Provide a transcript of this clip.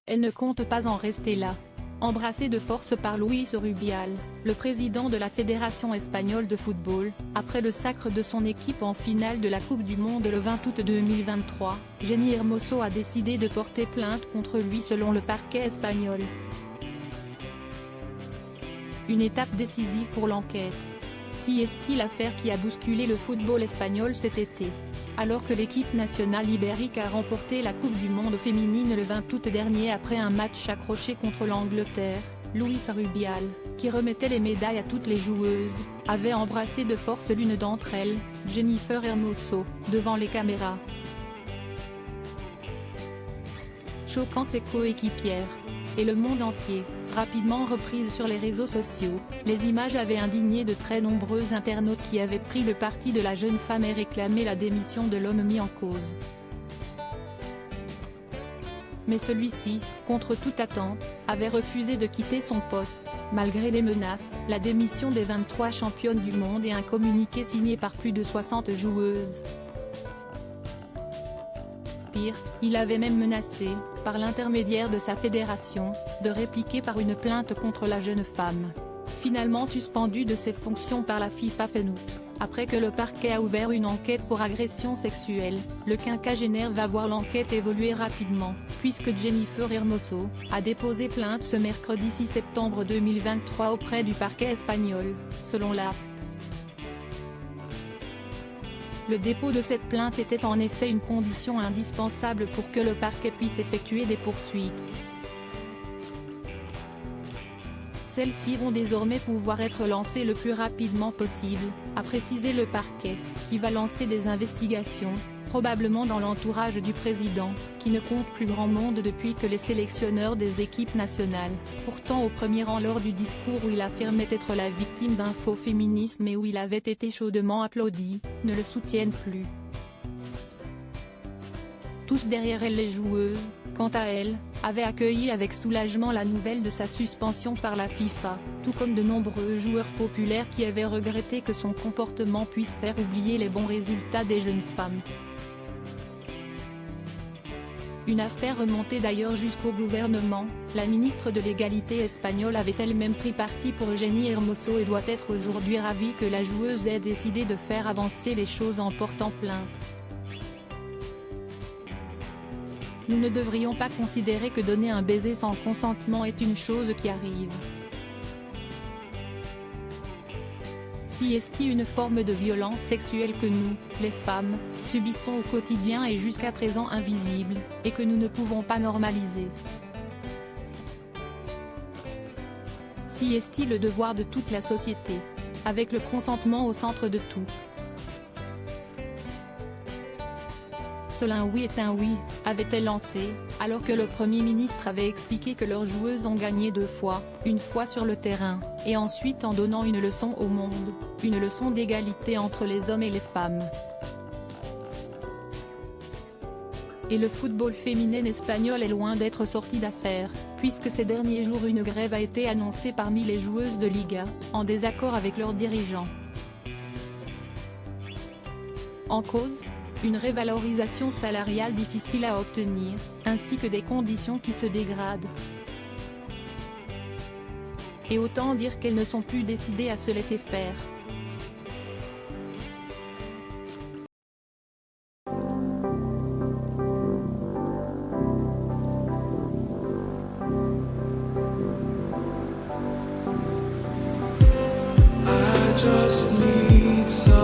Elle ne compte pas en rester là. Embrassée de force par Luis Rubial, le président de la Fédération espagnole de football, après le sacre de son équipe en finale de la Coupe du Monde le 20 août 2023, Jenni Hermoso a décidé de porter plainte contre lui selon le parquet espagnol. Une étape décisive pour l'enquête. Si est-il l'affaire qui a bousculé le football espagnol cet été. Alors que l'équipe nationale ibérique a remporté la Coupe du Monde féminine le 20 août dernier après un match accroché contre l'Angleterre, Luis Rubial, qui remettait les médailles à toutes les joueuses, avait embrassé de force l'une d'entre elles, Jennifer Hermoso, devant les caméras, choquant ses coéquipières. Et le monde entier, rapidement reprise sur les réseaux sociaux, les images avaient indigné de très nombreux internautes qui avaient pris le parti de la jeune femme et réclamé la démission de l'homme mis en cause. Mais celui-ci, contre toute attente, avait refusé de quitter son poste, malgré les menaces, la démission des 23 championnes du monde et un communiqué signé par plus de 60 joueuses. Pire, il avait même menacé, par l'intermédiaire de sa fédération, de répliquer par une plainte contre la jeune femme. Finalement suspendue de ses fonctions par la FIFA fin août, après que le parquet a ouvert une enquête pour agression sexuelle, le quinquagénaire va voir l'enquête évoluer rapidement, puisque Jennifer Hermoso a déposé plainte ce mercredi 6 septembre 2023 auprès du parquet espagnol, selon l'AF. Le dépôt de cette plainte était en effet une condition indispensable pour que le parquet puisse effectuer des poursuites. Celles-ci vont désormais pouvoir être lancées le plus rapidement possible, a précisé le parquet, qui va lancer des investigations, probablement dans l'entourage du président, qui ne compte plus grand monde depuis que les sélectionneurs des équipes nationales, pourtant au premier rang lors du discours où il affirmait être la victime d'un faux féminisme et où il avait été chaudement applaudi, ne le soutiennent plus. Tous derrière elle les joueuses, quant à elles, avaient accueilli avec soulagement la nouvelle de sa suspension par la FIFA, tout comme de nombreux joueurs populaires qui avaient regretté que son comportement puisse faire oublier les bons résultats des jeunes femmes. Une affaire remontée d'ailleurs jusqu'au gouvernement, la ministre de l'Égalité espagnole avait elle-même pris parti pour Jenni Hermoso et doit être aujourd'hui ravie que la joueuse ait décidé de faire avancer les choses en portant plainte. Nous ne devrions pas considérer que donner un baiser sans consentement est une chose qui arrive. Si est-il une forme de violence sexuelle que nous, les femmes, subissons au quotidien et jusqu'à présent invisible, et que nous ne pouvons pas normaliser. Si est-il le devoir de toute la société, avec le consentement au centre de tout. Seul un oui est un oui, avait-elle lancé, alors que le Premier ministre avait expliqué que leurs joueuses ont gagné 2 fois, une fois sur le terrain, et ensuite en donnant une leçon au monde, une leçon d'égalité entre les hommes et les femmes. Et le football féminin espagnol est loin d'être sorti d'affaire, puisque ces derniers jours une grève a été annoncée parmi les joueuses de Liga, en désaccord avec leurs dirigeants. En cause, une révalorisation salariale difficile à obtenir, ainsi que des conditions qui se dégradent. Et autant dire qu'elles ne sont plus décidées à se laisser faire. I just need some